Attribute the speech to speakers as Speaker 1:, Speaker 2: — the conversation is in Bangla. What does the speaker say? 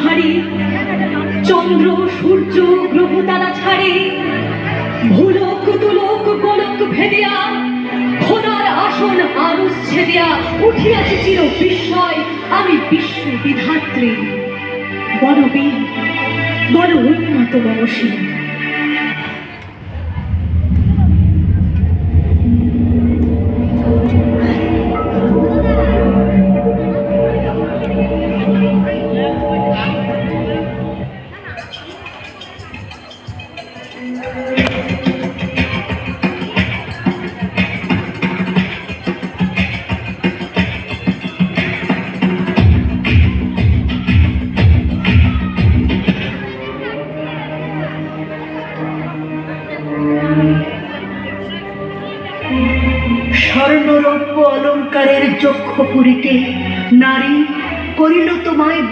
Speaker 1: ভারী চন্দ্র সূর্য গ্রহ তারা ছাড়ে ভুলক তুলক গোলক ভেদিয়া খোদার আসন আরস ছেদিয়া উঠিয়াছে চির বিস্ময় আমি বিশ্ব বিধাত্রী বড় বীর বড় উন্নত মমশীল। স্বর্ণরৌপ্য অলঙ্কারের চক্ষু পুরিতে নারী করিল তোমায়